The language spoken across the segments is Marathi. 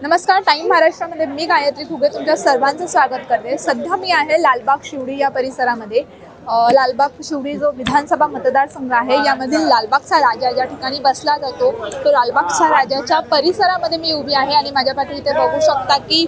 नमस्कार, टाइम महाराष्ट्रामध्ये मी गायत्री घुगे तुमच्या सर्वांचं स्वागत करते। सध्या मी आहे लालबाग शिवडी या परिसरामध्ये। लालबाग शिवडी जो विधानसभा मतदारसंघ आहे यामधील लालबागचा राजा ज्या ठिकाणी बसला जातो तो लालबागच्या राजाच्या परिसरामध्ये मी उभी आहे आणि माझ्या पाठी इथे बघू शकता की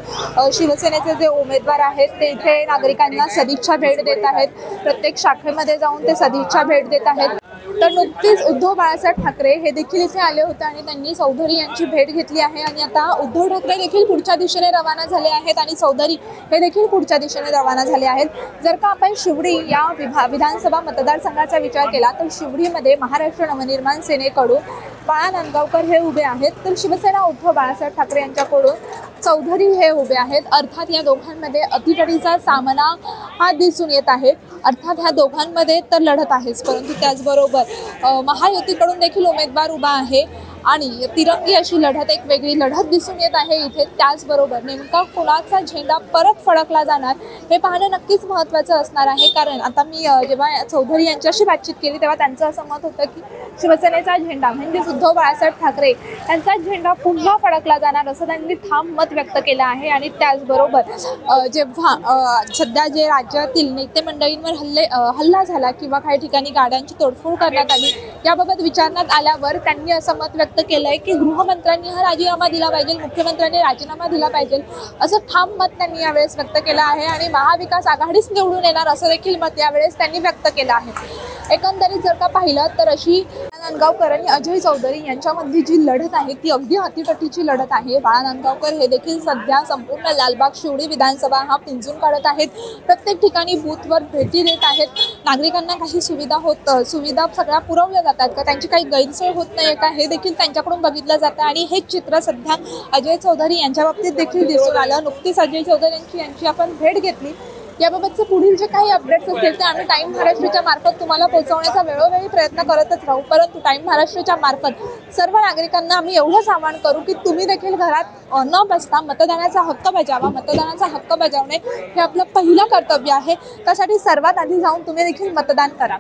शिवसेनेचे जे उमेदवार आहेत ते इथे नागरिकांना सदिच्छा भेट देत आहेत। प्रत्येक शाखेमध्ये जाऊन ते सदिच्छा भेट देत आहेत। तर नुकतीच उद्धव बाळासाहेब ठाकरे हे देखील इथे आले होते आणि त्यांनी चौधरी यांची भेट घेतली आहे आणि आता उद्धव ठाकरे देखील पुढच्या दिशेने रवाना झाले आहेत आणि चौधरी हे देखील पुढच्या दिशेने रवाना झाले आहेत। जर का आपण शिवडी या विधानसभा मतदारसंघाचा विचार केला तर शिवडीमध्ये महाराष्ट्र नवनिर्माण सेनेकडून बाळा नांदगावकर हे उभे आहेत, तर शिवसेना उद्धव बाळासाहेब ठाकरे यांच्याकडून चौधरी हे उभे आहेत। अर्थात या दोघांमध्ये अतितडीचा सामना हा दिसून येत आहे। अर्थात ह्या दोघांमध्ये तर लढत आहेच, परंतु त्याचबरोबर महायुतीकडून देखील उमेदवार उभा आहे आणि तिरंगी अशी लढत, एक वेगळी लढत दिसून येत आहे इथे। त्याचबरोबर नेमका कोणाचा झेंडा परत फडकला जाणार हे पाहणं नक्कीच महत्त्वाचं असणार आहे। कारण आता मी जेव्हा चौधरी यांच्याशी बातचीत केली तेव्हा त्यांचं असं मत होतं की शिवसेनेचा झेंडा म्हणजे उद्धव बाळासाहेब ठाकरे यांचा झेंडा पुन्हा फडकला जाणार असं त्यांनी ठाम मत व्यक्त केलं आहे। आणि त्याचबरोबर जेव्हा सध्या जे राज्यातील नेते मंडळींवर हल्ला झाला किंवा काही ठिकाणी गाड्यांची तोडफोड करण्यात आली याबाबत विचारण्यात आल्यावर त्यांनी असं मत व्यक्त केलंय की गृहमंत्र्यांनी हा राजीनामा दिला पाहिजे, मुख्यमंत्र्यांनी राजीनामा दिला पाहिजे असं ठाम मत त्यांनी यावेळेस व्यक्त केलं आहे। आणि महाविकास आघाडीच निवडून येणार असं देखील मत यावेळेस त्यांनी व्यक्त केलं आहे। एकंदरीत जर का पाहिलं तर अशी नांदगावकर आणि अजय चौधरी यांच्यामधली जी लढत आहे ती अगदी अतिटटीची लढत आहे। बाळा नांदगावकर हे देखील सध्या संपूर्ण लालबाग शिवडी विधानसभा हा पिंजून काढत आहेत। प्रत्येक ठिकाणी बूथवर भेटी देत आहेत। नागरिकांना काही सुविधा सगळ्या पुरवल्या जातात का, त्यांची काही गैरसोय होत नाही का हे देखील त्यांच्याकडून बघितलं जातं आणि हे चित्र सध्या अजय चौधरी यांच्या बाबतीत देखील दिसून आलं। नुकतीच अजय चौधरी यांची आपण भेट घेतली। याबाबतचे पुढील जे काही अपडेट्स असतील ते आम्ही टाइम महाराष्ट्राच्या मार्फत तुम्हाला पोहोचवण्याचा वेळोवेळी प्रयत्न करतच राहू, परंतु टाइम महाराष्ट्राच्या मार्फत सर्व नागरिकांना आम्ही एवढंच आवाहन करू की तुम्ही देखील घरात न बसता मतदानाचा हक्क बजावा। मतदानाचा हक्क बजावणे हे आपलं पहिलं कर्तव्य आहे, त्यासाठी सर्वात आधी जाऊन तुम्ही देखील मतदान करा।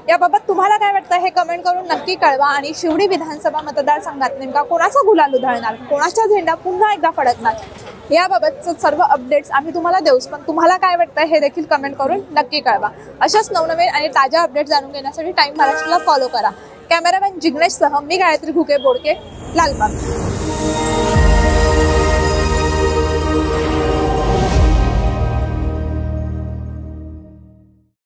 याबाबत तुम्हाला काय वाटतं हे कमेंट करून नक्की कळवा आणि शिवडी विधानसभा मतदारसंघात नेमका कोणाचा गुलाल उधळणार, कोणाचा झेंडा पुन्हा एकदा फडकणार याबाबतचं सर्व अपडेट्स आम्ही तुम्हाला देऊच, पण तुम्हाला काय वाटतं हे देखील कमेंट करून नक्की कळवा। अशाच नवनवीन आणि ताज्या अपडेट जाणून घेण्यासाठी टाइम महाराष्ट्राला फॉलो करा। कॅमेरामॅन जिग्नेशसह मी गायत्री घुगे बोडके, लालबाग।